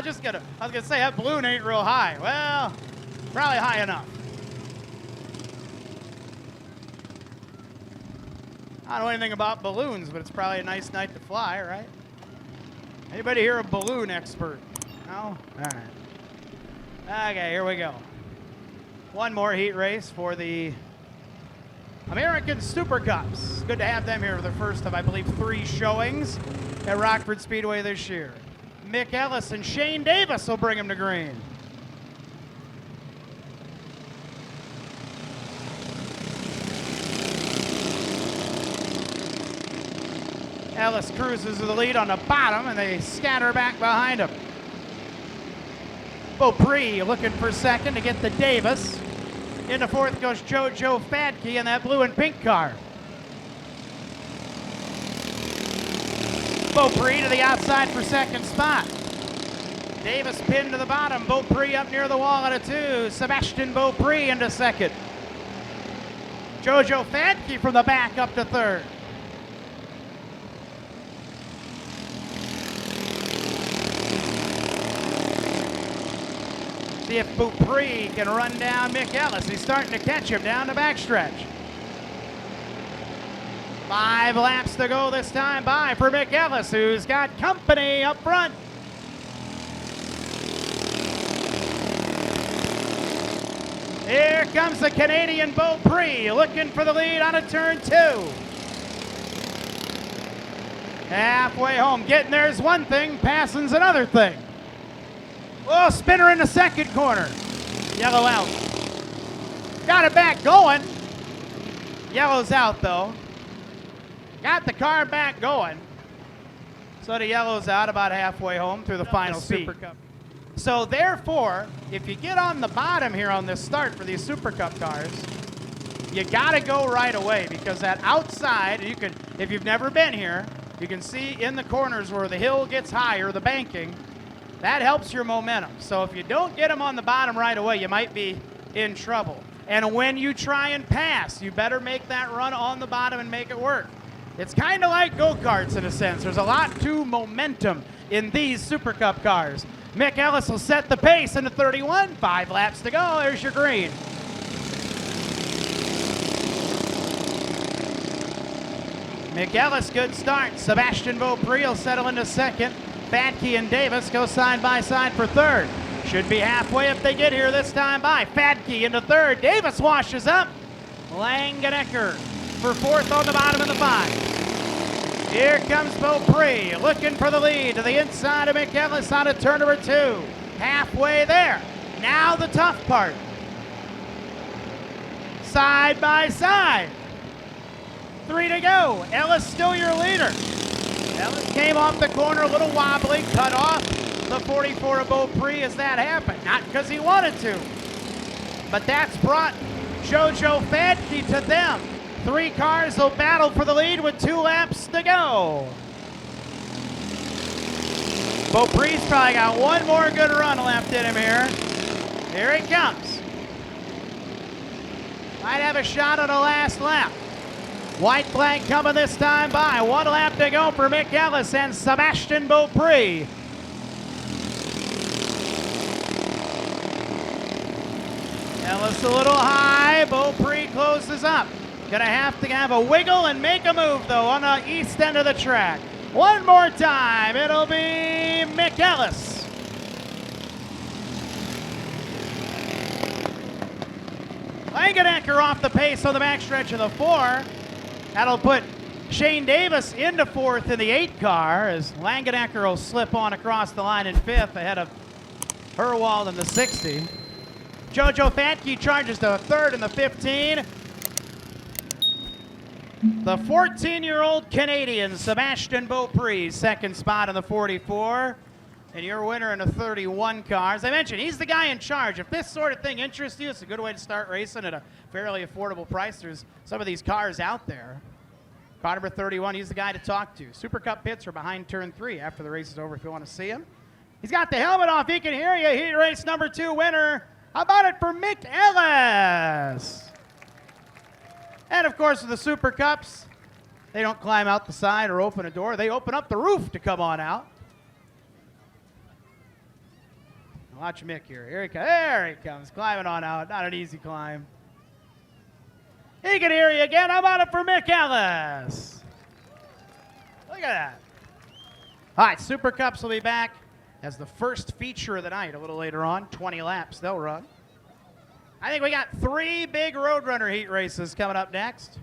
I was gonna say that balloon ain't real high. Well, probably high enough. I don't know anything about balloons, but it's probably a nice night to fly, right? Anybody here a balloon expert? No? All right. Okay, here we go. One more heat race for the American Super Cups. Good to have them here for the first of, I believe, 3 showings at Rockford Speedway this year. Mick Ellis and Shane Davis will bring them to green. Ellis cruises to the lead on the bottom, and they scatter back behind him. Beaupre looking for second to get the Davis. Into fourth goes JoJo Fadke in that blue and pink car. Beaupre to the outside for second spot. Davis pinned to the bottom. Beaupre up near the wall at a 2. Sebastian Beaupre into second. JoJo Fadke from the back up to third. See if Beaupre can run down Mick Ellis. He's starting to catch him down the backstretch. 5 laps to go this time by for Mick Ellis, who's got company up front. Here comes the Canadian Beaupre looking for the lead on a turn 2. Halfway home. Getting there's one thing, passing's another thing. Oh, spinner in the second corner. Yellow out. Got it back going. Yellow's out though. Got the car back going. So the yellow's out about halfway home through the final Super Cup. So therefore, if you get on the bottom here on this start for these Super Cup cars, you gotta go right away because that outside, you can, if you've never been here, you can see in the corners where the hill gets higher, the banking, that helps your momentum. So if you don't get them on the bottom right away, you might be in trouble. And when you try and pass, you better make that run on the bottom and make it work. It's kind of like go-karts in a sense. There's a lot to momentum in these Super Cup cars. Mick Ellis will set the pace into 31. 5 laps to go. There's your green. Mick Ellis, good start. Sebastian Beaupre will settle into second. Fadke and Davis go side by side for third. Should be halfway if they get here this time by. Fadke into third. Davis washes up. Langenecker for fourth on the bottom of the 5. Here comes Beaupre looking for the lead to the inside of Mick Ellis on a turn number 2. Halfway there. Now the tough part. Side by side. 3 to go. Ellis still your leader. Ellis came off the corner a little wobbly, cut off the 44 of Beaupre as that happened. Not because he wanted to, but that's brought JoJo Fadke to them. 3 cars will battle for the lead with 2 laps to go. Beaupre's probably got one more good run left in him here. Here he comes. Might have a shot on the last lap. White flag coming this time by. 1 lap to go for Mick Ellis and Sebastian Beaupre. Ellis a little high. Beaupre closes up. Gonna have to have a wiggle and make a move though on the east end of the track. One more time. It'll be Mick Ellis. Langenecker off the pace on the backstretch of the 4. That'll put Shane Davis into 4th in the 8 car as Langenecker will slip on across the line in 5th ahead of Herwald in the 60. JoJo Fadke charges to 3rd in the 15. The 14-year-old Canadian Sebastian Beaupre, 2nd spot in the 44. And your winner in the 31 car. As I mentioned, he's the guy in charge. If this sort of thing interests you, it's a good way to start racing at a fairly affordable price. There's some of these cars out there. Car number 31, he's the guy to talk to. Super Cup pits are behind turn 3 after the race is over if you want to see him. He's got the helmet off. He can hear you. Heat race number 2 winner. How about it for Mick Ellis? And, of course, with the Super Cups, they don't climb out the side or open a door. They open up the roof to come on out. Watch Mick here. Here he comes. There he comes. Climbing on out. Not an easy climb. He can hear you again. How about it for Mick Ellis? Look at that. All right, Super Cups will be back as the first feature of the night a little later on. 20 laps they'll run. I think we got 3 big Roadrunner heat races coming up next.